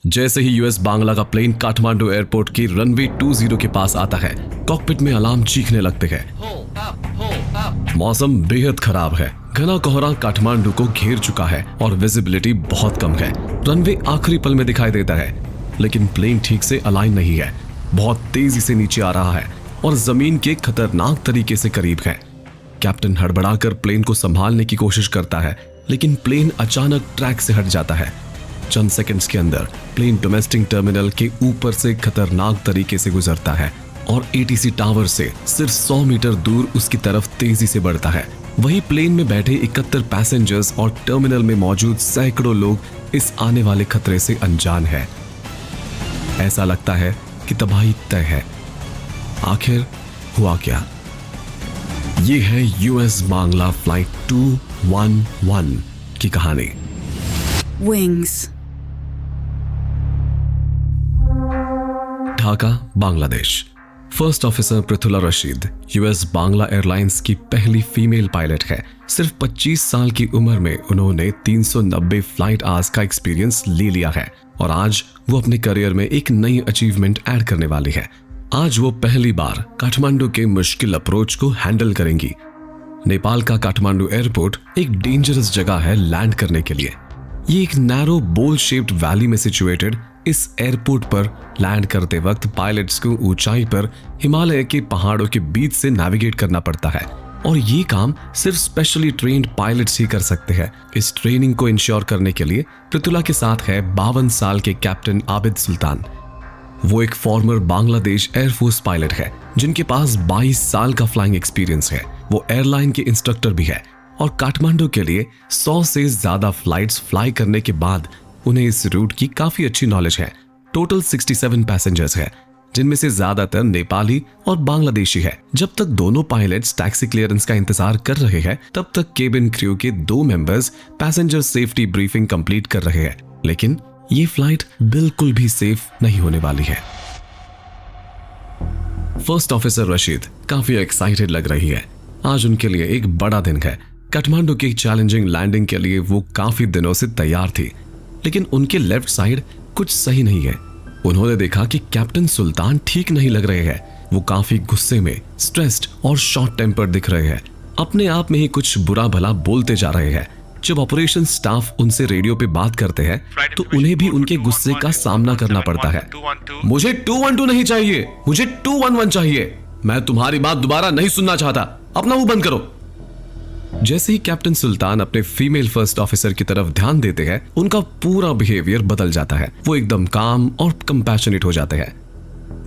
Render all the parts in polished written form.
जैसे ही यूएस बांग्ला का plane Kathmandu airport की रनवे 20 के पास आता है, कॉकपिट में अलार्म चीखने लगते हैं। मौसम बेहद खराब है। घना कोहरा काठमांडू को घेर चुका है और विजिबिलिटी बहुत कम है। रनवे आखिरी पल में दिखाई देता है, लेकिन प्लेन ठीक से अलाइन नहीं है। बहुत तेजी से नीचे आ रहा है और जमीन के खतरनाक तरीके से करीब है। कैप्टन हड़बड़ाकर प्लेन को संभालने की कोशिश करता है, लेकिन प्लेन अचानक ट्रैक से हट जाता है। चंद सेकंड्स के अंदर प्लेन डोमेस्टिक टर्मिनल के ऊपर से खतरनाक तरीके से गुजरता है और एटीसी टावर से सिर्फ 100 मीटर दूर उसकी तरफ तेजी से बढ़ता है। वही प्लेन में बैठे 71 पैसेंजर्स और टर्मिनल में मौजूद सैकड़ों लोग इस आने वाले खतरे से अनजान है। ऐसा लगता है कि तबाही तय है। आखिर हुआ क्या? ये है यूएस बांग्ला फ्लाइट 211 की कहानी। Wings. Dhaka, Bangladesh. First officer Prithula Rashid US Bangla Airlines की पहली फीमेल पायलट है। सिर्फ 25 साल की उम्र में उन्होंने 390 फ्लाइट आवर्स का एक्सपीरियंस ले लिया है और आज वो अपने करियर में एक नई अचीवमेंट ऐड करने वाली है। आज वो पहली बार काठमांडू के मुश्किल अप्रोच को हैंडल करेंगी। नेपाल का काठमांडू एयरपोर्ट एक डेंजरस जगह है लैंड करने के लिए। ये एक नैरो बोल शेप्ड वैली में सिचुएटेड इस एयरपोर्ट पर लैंड करते वक्त पायलट्स को ऊंचाई पर हिमालय के पहाड़ों के बीच से नेविगेट करना पड़ता है और ये काम सिर्फ स्पेशली ट्रेन्ड पायलट्स ही कर सकते हैं। इस ट्रेनिंग को इंश्योर करने के लिए पृथुला के साथ है 52 साल के कैप्टन आबिद सुल्तान। वो एक फॉर्मर बांग्लादेश एयरफोर्स पायलट है जिनके पास 22 साल का फ्लाइंग एक्सपीरियंस है। वो एयरलाइन के इंस्ट्रक्टर भी है और काठमांडू के लिए 100 से ज्यादा फ्लाइट्स फ्लाई करने के बाद उन्हें इस रूट की काफी अच्छी नॉलेज है। टोटल 67 पैसेंजर्स है, जिनमें से ज्यादातर नेपाली और बांग्लादेशी है। जब तक दोनों पायलट्स टैक्सी क्लियरेंस का इंतजार कर रहे हैं, तब तक केबिन क्रू के 2 members passenger safety briefing complete कर रहे हैं। लेकिन ये फ्लाइट बिल्कुल भी सेफ नहीं होने वाली है। फर्स्ट ऑफिसर रशीद काफी एक्साइटेड लग रही है। आज उनके लिए एक बड़ा दिन है। काठमांडू की चैलेंजिंग लैंडिंग के लिए वो काफी दिनों से तैयार थी, लेकिन उनके लेफ्ट साइड कुछ सही नहीं है। उन्होंने देखा कि कैप्टन सुल्तान ठीक नहीं लग रहे हैं। वो काफी गुस्से में, स्ट्रेस्ड और शॉर्ट टेम्पर्ड दिख रहे हैं। अपने आप में ही कुछ बुरा भला बोलते जा रहे हैं। जब ऑपरेशन स्टाफ उनसे रेडियो पे बात करते हैं तो उन्हें भी उनके गुस्से का सामना करना पड़ता है। मुझे 212 नहीं चाहिए, मुझे 211 चाहिए। मैं तुम्हारी बात दोबारा नहीं सुनना चाहता। अपना मुंह बंद करो। जैसे ही कैप्टन सुल्तान अपने फीमेल फर्स्ट ऑफिसर की तरफ ध्यान देते हैं, उनका पूरा बिहेवियर बदल जाता है। वो एकदम काम और कंपैशनेट हो जाते हैं।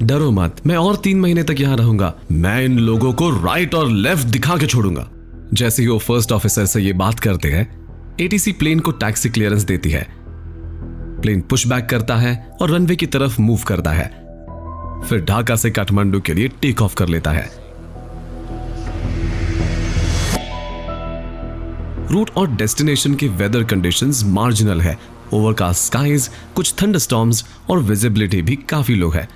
डरो मत, मैं और 3 महीने तक यहाँ रहूंगा। मैं इन लोगों को राइट और लेफ्ट दिखा के छोड़ूंगा। जैसे ही वो फर्स्ट ऑफिसर से ये बात करते हैं, एटीसी प्लेन को टैक्सी क्लियरेंस देती है। प्लेन पुश बैक करता है और रनवे की तरफ मूव करता है। फिर ढाका से काठमांडू के लिए टेक ऑफ कर लेता है। रूट और डेस्टिनेशन के वेदर कंडीशंस मार्जिनल है। ओवरकास्ट स्काइज, कुछ थंडरस्टॉर्म्स और विजिबिलिटी भी काफी लो है।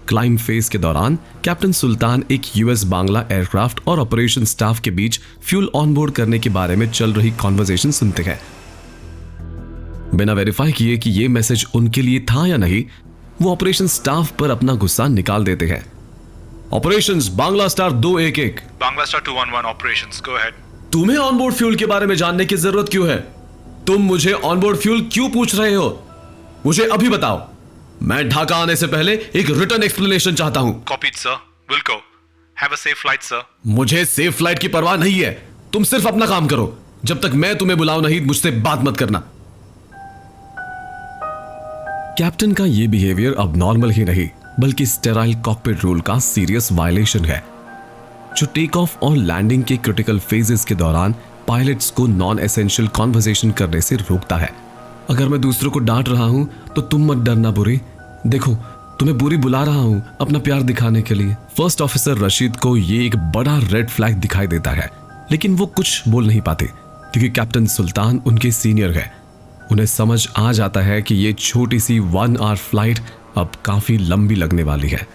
क्लाइंब फेज के दौरान कैप्टन सुल्तान एक यूएस बांग्ला एयरक्राफ्ट और ऑपरेशन स्टाफ के बीच फ्यूल ऑनबोर्ड करने के बारे में चल रही कॉन्वर्सेशन सुनते हैं। बिना वेरीफाई किए कि ये मैसेज उनके लिए था या नहीं, वो ऑपरेशन स्टाफ पर अपना गुस्सा निकाल देते हैं। Operations Bangla star 211, Bangla star 211 operations, go ahead. तुम्हें ऑनबोर्ड फ्यूल के बारे में जानने की जरूरत क्यों है? तुम मुझे ऑनबोर्ड फ्यूल क्यों पूछ रहे हो? मुझे अभी बताओ। मैं ढाका आने से पहले एक रिटर्न एक्सप्लेनेशन चाहता हूं। Copied sir, will go. Have a safe flight sir. मुझे सेफ फ्लाइट की परवाह नहीं है। तुम सिर्फ अपना काम करो। जब तक मैं तुम्हें बुलाऊं नहीं, मुझसे बात मत करना। कैप्टन का यह बिहेवियर अब नॉर्मल ही नहीं, बल्कि स्टेराइल कॉकपिट रूल का सीरियस वायलेशन है, जो टेक ऑफ और लैंडिंग के क्रिटिकल फेजेस के दौरान पायलट्स को नॉन एसेंशियल कॉन्वर्सेशन करने से रोकता है। अगर मैं दूसरों को डांट रहा हूं तो तुम मत डरना बुरी। देखो, तुम्हें बुरी बुला रहा हूं अपना प्यार दिखाने के लिए। फर्स्ट ऑफिसर रशीद को ये एक बड़ा रेड फ्लैग दिखाई देता है, लेकिन वो कुछ बोल नहीं पाते क्योंकि कैप्टन सुल्तान उनके सीनियर है। उन्हें समझ आ जाता है कि ये छोटी सी 1 आवर फ्लाइट अब काफी लंबी लगने वाली है।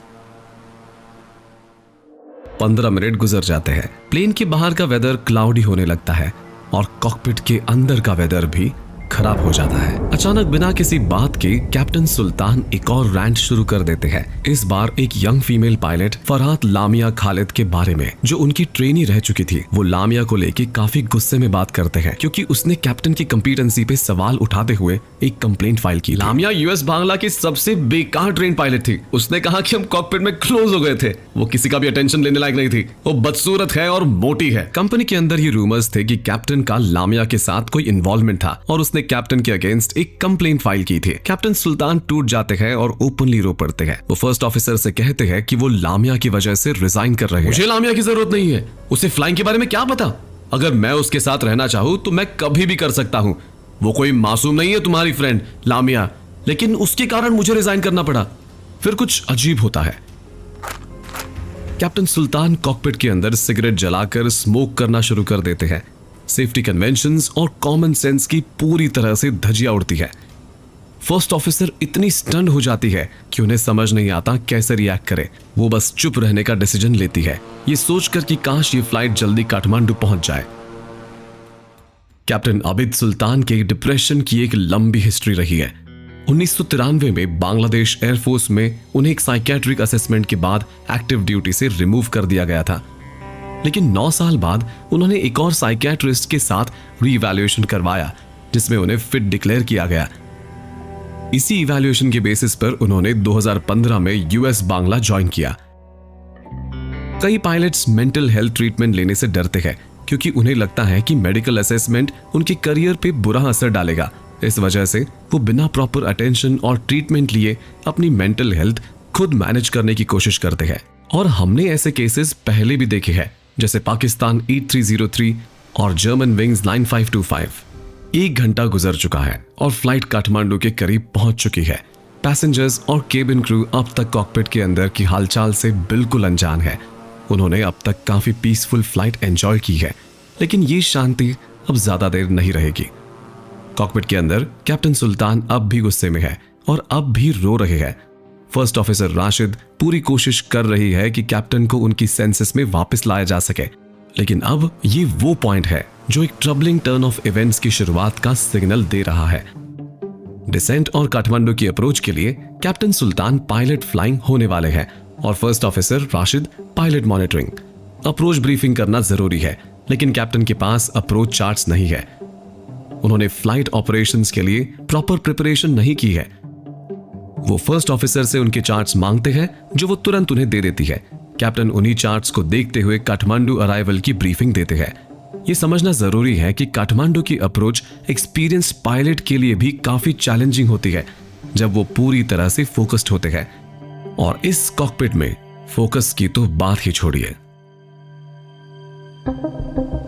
15 मिनट गुजर जाते हैं। प्लेन के बाहर का वेदर क्लाउडी होने लगता है और कॉकपिट के अंदर का वेदर भी खराब हो जाता है। अचानक बिना किसी बात के कैप्टन सुल्तान एक और रैंट शुरू कर देते हैं, इस बार एक young female pilot Farhat लामिया Khalid के बारे में, जो उनकी ट्रेनी रह चुकी थी। वो लामिया को लेके काफी गुस्से में बात करते हैं क्योंकि उसने कैप्टन की कॉम्पिटेंसी पे सवाल उठाते हुए एक कंप्लेंट फाइल की। लामिया यूएस बांग्ला की सबसे बेकार ट्रेन पायलट थी। उसने कहा कि हम कॉकपिट में क्लोज हो गए थे। वो किसी का भी अटेंशन लेने लायक नहीं थी। वो बदसूरत है और मोटी है। कंपनी के अंदर ये रूमर्स थे कि कैप्टन का लामिया के साथ कोई इन्वॉल्वमेंट था और उसने कैप्टन के अगेंस्ट एक कंप्लेंट फाइल की थी। कैप्टन सुल्तान टूट जाते हैं और ओपनली रो पड़ते हैं। वो फर्स्ट ऑफिसर से कहते हैं कि वो लामिया की वजह से रिजाइन कर रहे हैं। मुझे लामिया की जरूरत नहीं है। उसे फ्लाइंग के बारे में क्या पता? अगर मैं उसके साथ रहना चाहूं तो मैं कभी भी कर सकता हूं। वो कोई मासूम नहीं है तुम्हारी फ्रेंड लामिया, लेकिन उसके कारण मुझे रिजाइन करना पड़ा। फिर कुछ अजीब होता है। कैप्टन सुल्तान कॉकपिट के अंदर सिगरेट जलाकर स्मोक करना शुरू कर देते हैं। सेफ्टी कन्वेंशंस और कॉमन सेंस की पूरी तरह से धज्जियां उड़ती है। फर्स्ट ऑफिसर इतनी स्टन हो जाती है कि उन्हें समझ नहीं आता कैसे रिएक्ट करे। वो बस चुप रहने का डिसीजन लेती है, ये सोचकर कि काश ये फ्लाइट जल्दी काठमांडू पहुंच जाए। कैप्टन आबिद सुल्तान के डिप्रेशन की एक लंबी हिस्ट्री रही है। 1993 में बांग्लादेश एयरफोर्स में उन्हें एक साइकेट्रिक असेसमेंट के बाद एक्टिव ड्यूटी से रिमूव कर दिया गया था, लेकिन 9 साल बाद उन्होंने एक और साइकेट्रिस्ट के साथ रीइवैल्यूएशन करवाया, जिसमें उन्हें फिट डिक्लेयर किया गया। इसी इवैल्यूएशन के बेसिस पर उन्होंने 2015 में यूएस बांग्ला ज्वाइन किया। कई पायलट्स मेंटल हेल्थ ट्रीटमेंट लेने से डरते हैं क्योंकि उन्हें लगता है कि मेडिकल असेसमेंट उनके करियर पे बुरा असर डालेगा। इस वजह से वो बिना प्रॉपर अटेंशन और ट्रीटमेंट लिए अपनी मेंटल हेल्थ खुद मैनेज करने की कोशिश करते हैं। और हमने ऐसे केसेस पहले भी देखे हैं, जैसे पाकिस्तान 8303 और जर्मन विंग्स 9525। 1 घंटा गुजर चुका है और फ्लाइट काठमांडू के करीब पहुंच चुकी है। पैसेंजर्स और केबिन क्रू अब तक कॉकपिट के अंदर की हालचाल से बिल्कुल अनजान है। उन्होंने अब तक काफी पीसफुल फ्लाइट एंजॉय की है, लेकिन ये शांति अब ज्यादा देर नहीं रहेगी। कॉकपिट के अंदर कैप्टन सुल्तान अब भी गुस्से में है और अब भी रो रहे हैं। फर्स्ट ऑफिसर राशिद पूरी कोशिश कर रही है कि कैप्टन को उनकी सेंसेस में वापस लाया जा सके, लेकिन अब ये वो पॉइंट है जो एक ट्रबलिंग टर्न ऑफ इवेंट्स की शुरुआत का सिग्नल दे रहा है। डिसेंट और काठमांडू की अप्रोच के लिए कैप्टन सुल्तान पायलट फ्लाइंग होने वाले हैं और first officer Rashid pilot monitoring. Approach briefing करना जरूरी है, लेकिन कैप्टन के पास अप्रोच चार्ट्स नहीं है। उन्होंने फ्लाइट ऑपरेशंस के लिए प्रॉपर प्रिपरेशन नहीं की है। वो फर्स्ट ऑफिसर से उनके चार्ट्स मांगते हैं, जो वो तुरंत उन्हें दे देती है। कैप्टन उन्हीं चार्ट्स को देखते हुए काठमांडू अराइवल की ब्रीफिंग देते हैं। ये समझना जरूरी है कि काठमांडू की अप्रोच एक्सपीरियंस पायलट के लिए भी काफी चैलेंजिंग होती है, जब वो पूरी तरह से फोकस्ड होते हैं। और इस कॉकपिट में फोकस की तो बात ही छोड़िए।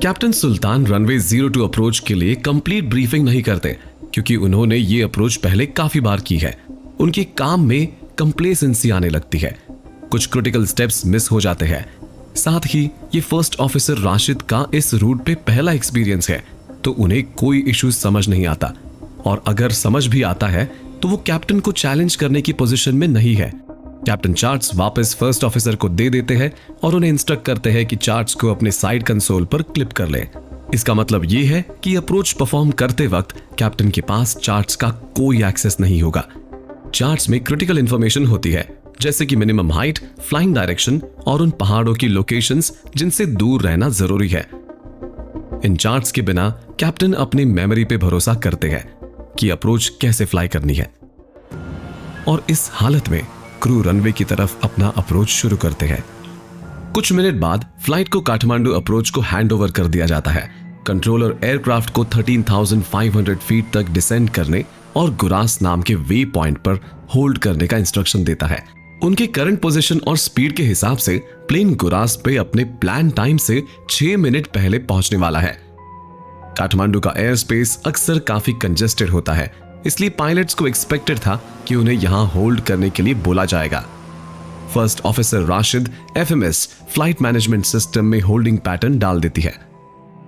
कैप्टन सुल्तान रनवे 02 अप्रोच के लिए कंप्लीट ब्रीफिंग नहीं करते क्योंकि उन्होंने ये अप्रोच पहले काफी बार की है। उनके काम में कंप्लेसेंसी आने लगती है, कुछ क्रिटिकल स्टेप्स मिस हो जाते हैं। साथ ही ये फर्स्ट ऑफिसर राशिद का इस रूट पे पहला एक्सपीरियंस है, तो उन्हें कोई इश्यू समझ नहीं आता, और अगर समझ भी आता है तो वो कैप्टन को चैलेंज करने की पोजीशन में नहीं है। कैप्टन चार्ट्स वापस फर्स्ट ऑफिसर को दे देते हैं और उन्हें इंस्ट्रक्ट करते हैं कि चार्ट्स को अपने साइड कंसोल पर क्लिप कर ले। इसका मतलब ये है कि अप्रोच परफॉर्म करते वक्त कैप्टन के पास चार्ट्स का कोई एक्सेस नहीं होगा। चार्ट्स में क्रिटिकल इंफॉर्मेशन होती है, जैसे कि मिनिमम हाइट, फ्लाइंग डायरेक्शन और उन पहाड़ों की लोकेशंस जिनसे दूर रहना जरूरी है। इन चार्ट्स के बिना कैप्टन अपनी मेमोरी पे भरोसा करते हैं कि अप्रोच कैसे फ्लाई करनी है, और इस हालत में क्रू रनवे की तरफ अपना अप्रोच शुरू करते हैं। कुछ मिनट बाद फ्लाइट को काठमांडू अप्रोच को हैंड ओवर कर दिया जाता है। कंट्रोलर एयरक्राफ्ट को 13,500 फीट तक डिसेंड करने और गुरास नाम के वे पॉइंट पर होल्ड करने का इंस्ट्रक्शन देता है। उनके करंट पोजीशन और स्पीड के हिसाब से प्लेन गुरास पे अपने प्लान टाइम से 6 मिनट पहले पहुंचने वाला है। काठमांडू का एयर स्पेस अक्सर काफी कंजेस्टेड होता है, इसलिए पायलट्स को एक्सपेक्टेड था कि उन्हें यहां होल्ड करने के लिए बोला जाएगा। First officer Rashid FMS flight management system में होल्डिंग पैटर्न डाल देती है।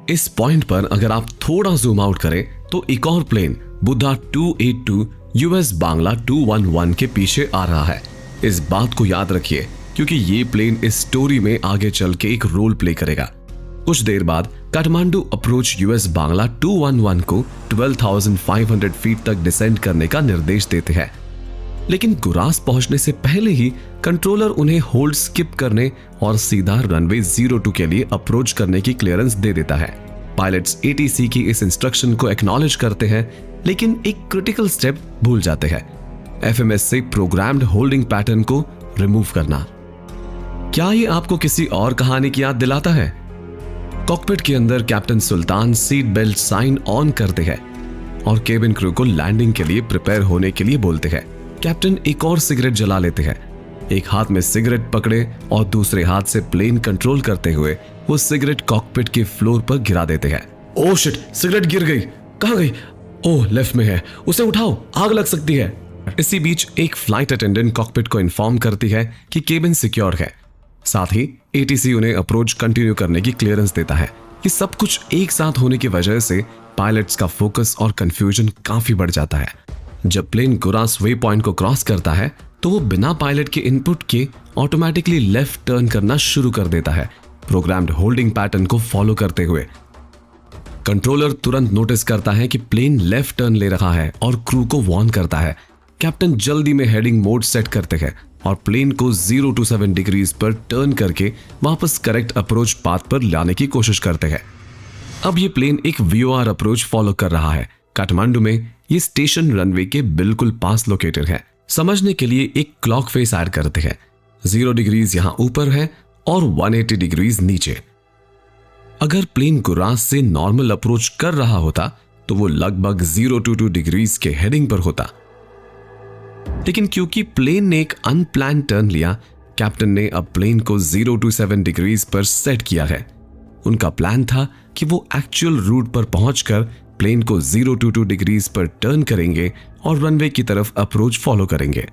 इस पॉइंट पर अगर आप थोड़ा जूम आउट करें तो एक और प्लेन बुद्धा 282 यूएस बांग्ला 211 के पीछे आ रहा है। इस बात को याद रखिए क्योंकि ये प्लेन इस स्टोरी में आगे चल के एक रोल प्ले करेगा। कुछ देर बाद काठमांडू अप्रोच यूएस बांग्ला 211 को 12,500 फीट तक डिसेंड करने का निर्देश देते हैं, लेकिन गुरास पहुंचने से पहले ही कंट्रोलर उन्हें होल्ड स्किप करने और सीधा रनवे 02 के लिए अप्रोच करने की क्लियरेंस दे देता है। पायलट्स एटीसी की इस इंस्ट्रक्शन को एक्नॉलेज करते हैं, लेकिन एक क्रिटिकल स्टेप भूल जाते हैं, एफएमएस से प्रोग्राम्ड होल्डिंग पैटर्न को रिमूव करना। क्या ये आपको किसी और कहानी की याद दिलाता है? कॉकपिट के अंदर captain Sultan seat belt sign on करते हैं और केबिन क्रू को लैंडिंग के लिए प्रिपेयर होने के लिए बोलते हैं। कैप्टन एक और सिगरेट जला लेते हैं। एक हाथ में सिगरेट पकड़े और दूसरे हाथ से प्लेन कंट्रोल करते हुए वो सिगरेट कॉकपिट के फ्लोर पर गिरा देते हैं। ओह शिट, सिगरेट गिर गई। कहां गई? ओह, लेफ्ट में है, उसे उठाओ, आग लग सकती है। इसी बीच एक फ्लाइट अटेंडेंट कॉकपिट को इन्फॉर्म करती है कि केबिन सिक्योर है। साथ ही एटीसी उन्हें अप्रोच कंटिन्यू करने की क्लियरेंस देता है। कि सब कुछ एक साथ होने की वजह से पायलट्स का फोकस और कंफ्यूजन काफी बढ़ जाता है। जब प्लेन गुरास वे पॉइंट को क्रॉस करता है तो वो बिना पायलट के इनपुट के ऑटोमेटिकली लेफ्ट टर्न करना शुरू कर देता है, प्रोग्राम्ड होल्डिंग पैटर्न को फॉलो करते हुए। कंट्रोलर तुरंत नोटिस करता है कि प्लेन लेफ्ट टर्न ले रहा है और क्रू को वार्न करता है। कैप्टन जल्दी में हेडिंग मोड सेट करते हैं और प्लेन को 027 डिग्रीज पर टर्न करके वापस करेक्ट अप्रोच पाथ पर लाने की कोशिश करते हैं। अब ये प्लेन एक वीओआर अप्रोच फॉलो कर रहा है। काठमांडू में ये स्टेशन रनवे के बिल्कुल पास लोकेटेड है। समझने के लिए एक क्लॉक फेस ऐड करते हैं। 0 डिग्रीज यहां ऊपर है और 180 डिग्रीज नीचे। अगर प्लेन गुरास से नॉर्मल अप्रोच कर रहा होता तो वो लगभग 022 डिग्रीज के हेडिंग पर होता, लेकिन क्योंकि प्लेन ने एक अनप्लान टर्न लिया, कैप्टन ने अब प्लेन को 027 डिग्रीज पर सेट किया है। उनका प्लान था कि वो एक्चुअल रूट पर पहुंचकर प्लेन को 022 डिग्रीज पर टर्न करेंगे और रनवे की तरफ अप्रोच फॉलो करेंगे।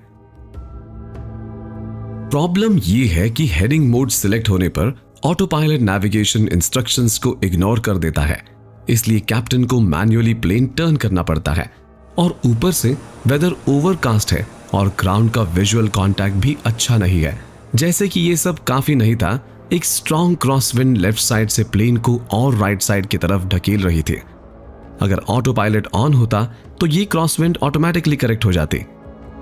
प्रॉब्लम यह है कि हेडिंग मोड सिलेक्ट होने पर ऑटो पायलट नेविगेशन इंस्ट्रक्शंस को इग्नोर कर देता है, इसलिए कैप्टन को मैन्युअली प्लेन टर्न करना पड़ता है। और ऊपर से वेदर ओवरकास्ट है और ग्राउंड का विजुअल कांटेक्ट भी अच्छा नहीं है। जैसे कि ये सब काफी नहीं था, एक स्ट्रॉन्ग क्रॉसविंड लेफ्ट साइड से प्लेन को और राइट साइड की तरफ ढकेल रही थी। अगर ऑटो पायलट ऑन होता तो ये क्रॉसविंड ऑटोमेटिकली करेक्ट हो जाती,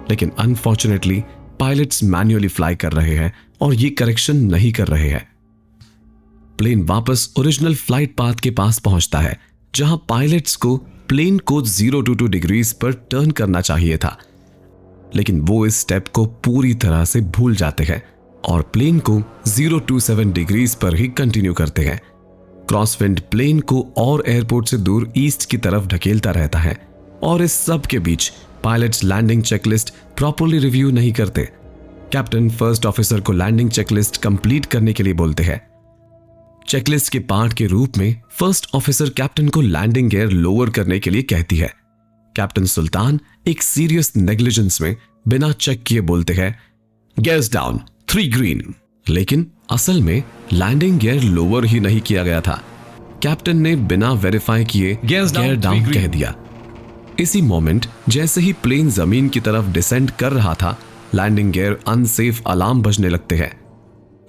लेकिन अनफॉर्चुनेटली पायलट्स मैन्युअली फ्लाई कर रहे हैं और ये करेक्शन नहीं कर रहे हैं। प्लेन वापस ओरिजिनल फ्लाइट पाथ के पास पहुंचता है, जहां पायलट्स को प्लेन को 022 डिग्रीज पर टर्न करना चाहिए था, लेकिन वो इस स्टेप को पूरी तरह से भूल जाते हैं और प्लेन को 027 डिग्रीज पर ही कंटिन्यू करते हैं। क्रॉसविंड प्लेन को और एयरपोर्ट से दूर ईस्ट की तरफ ढकेलता रहता है और इस सब के बीच pilots landing checklist properly review नहीं करते। कैप्टन फर्स्ट ऑफिसर को लैंडिंग चेकलिस्ट कंप्लीट करने के लिए बोलते हैं। चेकलिस्ट के पार्ट के रूप में फर्स्ट ऑफिसर कैप्टन को लैंडिंग गियर लोअर करने के लिए कहती है। कैप्टन सुल्तान एक सीरियस नेग्लिजेंस में बिना चेक किए बोलते हैं, गियर्स डाउन 3 ग्रीन। लेकिन असल में लैंडिंग गियर लोअर ही नहीं किया गया था। कैप्टन ने बिना वेरीफाई किए गियर डाउन कह दिया। इसी मोमेंट जैसे ही प्लेन जमीन की तरफ डिसेंड कर रहा था, लैंडिंग गियर अनसेफ अलार्म बजने लगते हैं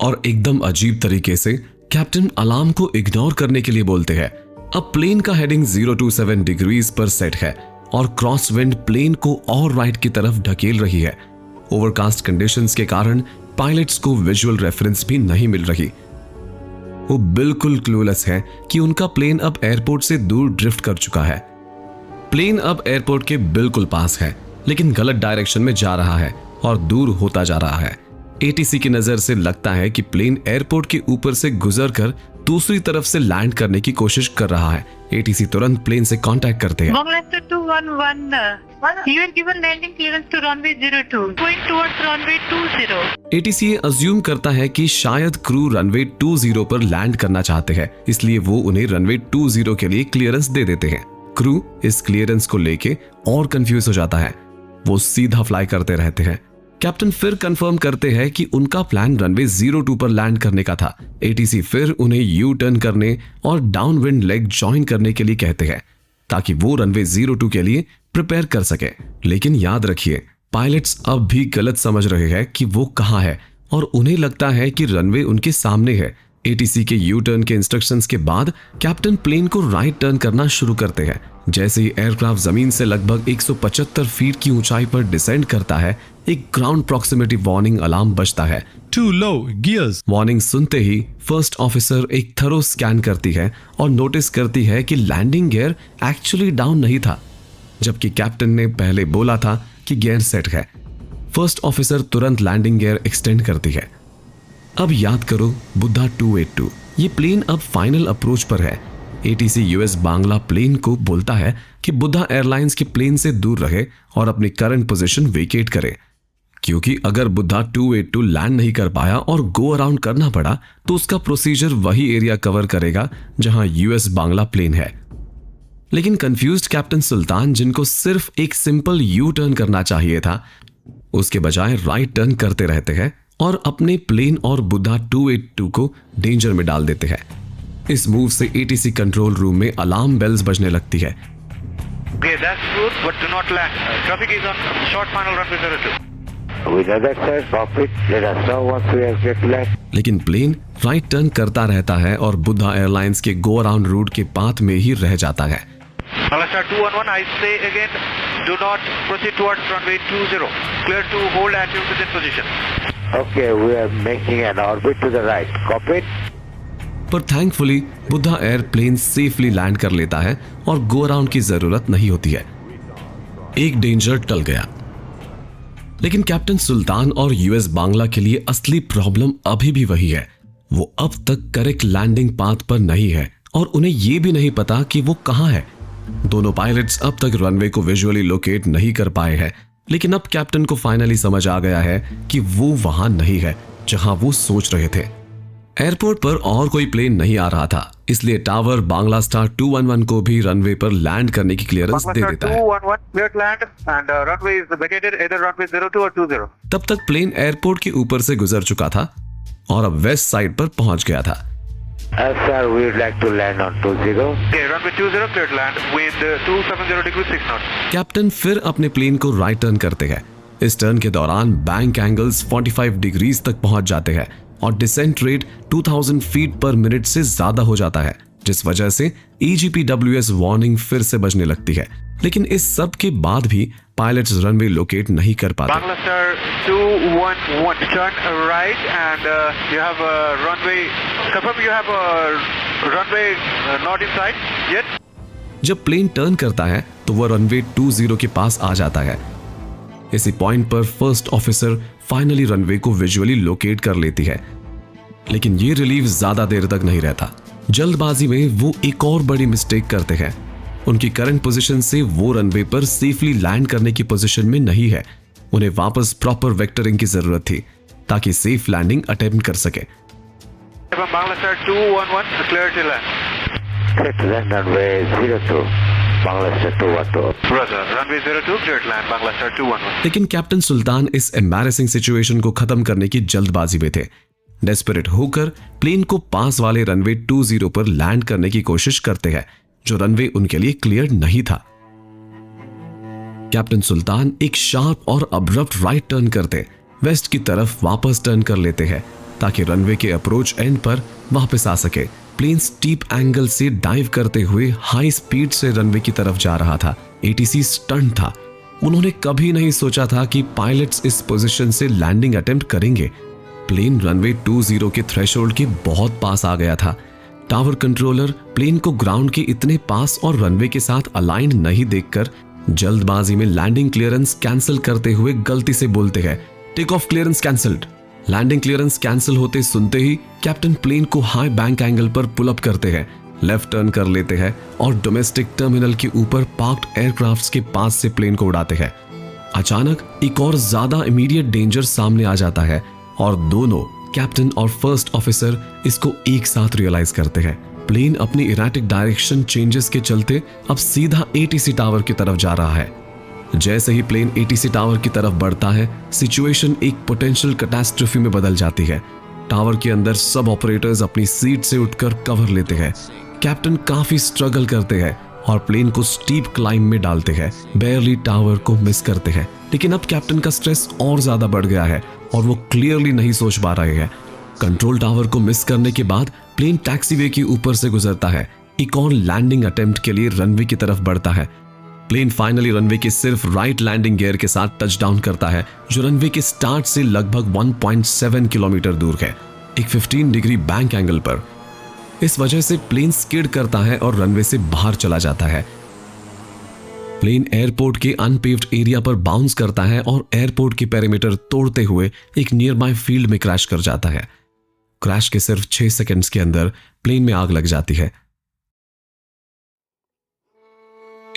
और एकदम अजीब तरीके से कैप्टन अलार्म को इग्नोर करने के लिए बोलते हैं। अब प्लेन का हेडिंग 027 डिग्रीज पर सेट है और क्रॉसविंड प्लेन को और राइट की तरफ ढकेल रही है। ओवरकास्ट कंडीशंस के कारण पायलट्स को विजुअल रेफरेंस भी नहीं मिल रही। वो बिल्कुल क्लूलेस है कि उनका प्लेन अब एयरपोर्ट से दूर ड्रिफ्ट कर चुका है। प्लेन अब एयरपोर्ट के बिल्कुल पास है, लेकिन गलत डायरेक्शन में जा रहा है और दूर होता जा रहा है। एटीसी की नजर से लगता है कि प्लेन एयरपोर्ट के ऊपर से गुजरकर दूसरी तरफ से लैंड करने की कोशिश कर रहा है। एटीसी तुरंत प्लेन से कांटेक्ट करते हैं। Bangladesh 211, you are given landing clearance to runway 02, going towards runway 20. ATC assume करता है कि शायद क्रू रनवे 20 पर लैंड करना चाहते हैं, इसलिए वो उन्हें रनवे 20 के लिए क्लियरेंस दे देते हैं। क्रू इस क्लियरेंस को लेके और कंफ्यूज हो जाता है। वो सीधा फ्लाई करते रहते हैं। कैप्टन फिर कंफर्म करते हैं कि उनका प्लान रनवे 02 पर लैंड करने का था। एटीसी फिर उन्हें यू टर्न करने और डाउनविंड लेग ज्वाइन करने के लिए कहते हैं ताकि वो रनवे 02 के लिए प्रिपेयर कर सके। लेकिन याद रखिए, पायलट्स अब भी गलत समझ रहे हैं कि वो कहां है और उन्हें लगता है कि रनवे उनके सामने है, एटीसी के यू टर्न के इंस्ट्रक्शंस के बाद कैप्टन प्लेन को राइट टर्न करना शुरू करते हैं। जैसे ही एयरक्राफ्ट जमीन से लगभग 175 फीट की ऊंचाई पर डिसेंड करता है, एक ग्राउंड प्रॉक्सिमिटी वार्निंग अलार्म बजता है। Too low, gears. वार्निंग सुनते ही फर्स्ट ऑफिसर एक थरो स्कैन करती है और नोटिस करती है कि लैंडिंग गियर एक्चुअली डाउन नहीं था, जबकि कैप्टन ने पहले बोला था कि गियर सेट है। फर्स्ट ऑफिसर तुरंत लैंडिंग गियर एक्सटेंड करती है। अब याद करो बुद्धा 282, ये प्लेन अब फाइनल अप्रोच पर है। एटीसी यूएस बांग्ला प्लेन को बोलता है कि बुद्धा एयरलाइंस के प्लेन से दूर रहे और अपनी करंट पोजीशन वेकेट करे, क्योंकि अगर बुद्धा 282 लैंड नहीं कर पाया और गो अराउंड करना पड़ा तो उसका प्रोसीजर वही एरिया कवर करेगा जहां यूएस बांग्ला प्लेन है। लेकिन कंफ्यूज्ड कैप्टन सुल्तान, जिनको सिर्फ एक सिंपल यू टर्न करना चाहिए था, उसके बजाय राइट टर्न करते रहते हैं और अपने प्लेन और बुद्धा 282 को डेंजर में डाल देते हैं। इस मूव से एटीसी कंट्रोल रूम में अलार्म बेल्स बजने लगती है। Okay, that's good, but do not land. Traffic is on short final runway 02. We know that, sir. Copy. Let us know once we have get to land. लेकिन plane right turn करता रहता है और Buddha airlines के go around root के path में ही रह जाता है। Bangla 211, I say again, do not proceed towards runway 20. Clear to hold at your present position. Okay, we are making an orbit to the right. Copy. पर thankfully Buddha airplane safely land कर लेता है और go around की जरूरत नहीं होती है। एक डेंजर टल गया। लेकिन कैप्टन सुल्तान और यूएस बांग्ला के लिए असली प्रॉब्लम अभी भी वही है। वो अब तक करेक्ट लैंडिंग पाथ पर नहीं है और उन्हें यह भी नहीं पता कि वो कहां है। दोनों पायलट्स अब तक रनवे को विजुअली लोकेट नहीं कर पाए हैं, लेकिन अब कैप्टन को फाइनली समझ आ गया है कि वो वहां नहीं है जहां वो सोच रहे थे। एयरपोर्ट पर और कोई प्लेन नहीं आ रहा था, इसलिए टावर बांग्ला स्टार 211 को भी रनवे पर लैंड करने की क्लियरेंस दे Bangla देता Star है। 211, clear to land and runway is vacated either runway 02 or 20. तब तक प्लेन एयरपोर्ट के ऊपर से गुजर चुका था और अब वेस्ट साइड पर पहुंच गया था। Sir, we would like to land on 20. Okay, runway 20 clear to land with 270 degrees 6 knots. Captain फिर अपने प्लेन को राइट टर्न करते हैं। इस टर्न के दौरान बैंक एंगल्स 45 डिग्रीज तक पहुंच जाते हैं और descent rate 2000 feet per minute से ज्यादा हो जाता है, जिस वजह से EGPWS वार्निंग फिर से बजने लगती है। लेकिन इस सब के बाद भी पायलट्स रनवे लोकेट नहीं कर पाते। Bangla Star 211, turn right and you have a runway, confirm you have a runway not in sight yet? जब प्लेन टर्न करता है तो वह रनवे 20 के पास आ जाता है। इसी पॉइंट पर फर्स्ट ऑफिसर फाइनली रनवे को विजुअली लोकेट कर लेती है, लेकिन ये रिलीफ ज्यादा देर तक नहीं रहता। जल्दबाजी में वो एक और बड़ी मिस्टेक करते हैं। उनकी करंट पोजीशन से वो रनवे पर सेफली लैंड करने की पोजीशन में नहीं है। उन्हें वापस प्रॉपर वेक्टरिंग की जरूरत थी ताकि सेफ लैंडिंग अटेम्प्ट कर सके। From Bangla Star 211, clear to land. Clear to land runway 02. Bangla Star 212. Roger, runway 02, clear to land, Bangla Star 211. लेकिन कैप्टन सुल्तान इस एम्बैरेसिंग सिचुएशन को खत्म करने की जल्दबाजी में थे। डेस्परेट होकर प्लेन को पास वाले रनवे 20 पर लैंड करने की कोशिश करते हैं, जो रनवे उनके लिए क्लियर नहीं था। कैप्टन सुल्तान एक शार्प और अब्रप्ट राइट टर्न करते वेस्ट की तरफ वापस टर्न कर लेते हैं ताकि रनवे के अप्रोच एंड पर वापस आ सके। प्लेन स्टीप एंगल से डाइव करते हुए हाई स्पीड से रनवे की तरफ जा रहा था। एटीसी स्टन था। उन्होंने कभी नहीं सोचा था कि पायलट्स इस पोजीशन से लैंडिंग अटेम्प्ट करेंगे। प्लेन रनवे 20 के थ्रेशोल्ड के बहुत पास आ गया था। टावर कंट्रोलर प्लेन को ग्राउंड के इतने पास और रनवे के साथ अलाइंड नहीं देखकर जल्दबाजी में लैंडिंग क्लियरेंस कैंसिल करते हुए गलती से बोलते हैं, take off clearance cancelled. Landing clearance cancel होते सुनते ही कैप्टन प्लेन को हाई बैंक एंगल पर पुल अप करते हैं, लेफ्ट टर्न कर लेते हैं और डोमेस्टिक टर्मिनल के ऊपर पार्क्ड एयरक्राफ्ट्स के पास से प्लेन को उड़ाते हैं। अचानक एक और ज्यादा इमीडिएट डेंजर सामने आ जाता है और दोनों कैप्टन और फर्स्ट ऑफिसर इसको एक साथ रियलाइज करते हैं। प्लेन अपनी इरेटिक डायरेक्शन चेंजेस के चलते अब सीधा एटीसी टावर की तरफ जा रहा है। जैसे ही प्लेन एटीसी टावर की तरफ बढ़ता है, सिचुएशन एक पोटेंशियल कैटास्ट्रोफी में बदल जाती है। टावर के अंदर सब ऑपरेटर्स अपनी सीट से उठकर कवर लेते हैं। कैप्टन काफी स्ट्रगल करते हैं और प्लेन को स्टीप क्लाइंब में डालते हैं। बेयरली टावर को मिस करते हैं, लेकिन अब कैप्टन का स्ट्रेस और ज्यादा बढ़ गया है और वो क्लियरली नहीं सोच पा रहे हैं। कंट्रोल टावर को मिस करने के बाद प्लेन टैक्सीवे के ऊपर से गुजरता है। एक और लैंडिंग अटेम्प्ट के लिए रनवे की तरफ बढ़ता है। प्लेन फाइनली रनवे के सिर्फ राइट लैंडिंग गियर के साथ टच डाउन करता है, जो रनवे के स्टार्ट से लगभग 1.7 किलोमीटर दूर है, एक 15 डिग्री बैंक एंगल पर। इस वजह से प्लेन स्किड करता है और रनवे से बाहर चला जाता है। प्लेन एयरपोर्ट के अनपेव्ड एरिया पर बाउंस करता है और एयरपोर्ट के पेरीमीटर तोड़ते हुए एक नियर बाय फील्ड में क्रैश कर जाता है। क्रैश के सिर्फ 6 सेकंड्स के अंदर प्लेन में आग लग जाती है।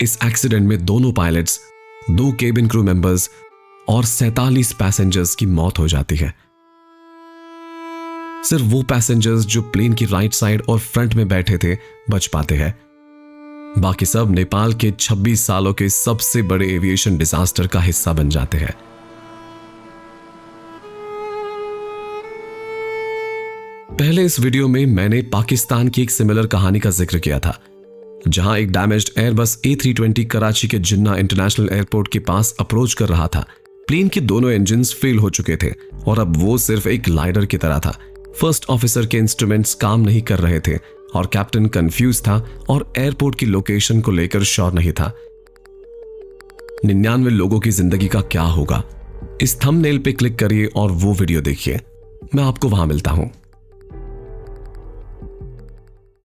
इस एक्सीडेंट में दोनों पायलट्स, 2 केबिन क्रू मेंबर्स और 47 पैसेंजर्स की मौत हो जाती है। सिर्फ वो पैसेंजर्स जो प्लेन की राइट साइड और फ्रंट में बैठे थे बच पाते हैं। बाकी सब नेपाल के 26 सालों के सबसे बड़े एविएशन डिजास्टर का हिस्सा बन जाते हैं। पहले इस वीडियो में मैंने पाकिस्तान की एक सिमिलर कहानी का जिक्र किया था, जहां एक डैमेज्ड एयरबस A320 कराची के जिन्ना इंटरनेशनल एयरपोर्ट के पास अप्रोच कर रहा था। प्लेन के दोनों इंजन्स फेल हो चुके थे और अब वो सिर्फ एक ग्लाइडर की तरह था। फर्स्ट ऑफिसर के इंस्ट्रूमेंट्स काम नहीं कर रहे थे और कैप्टन कंफ्यूज था और एयरपोर्ट की लोकेशन को लेकर श्योर नहीं था। 99 लोगों की जिंदगी का क्या होगा? इस थंबनेल पे क्लिक करिए और वो वीडियो देखिए। मैं आपको वहां मिलता हूं।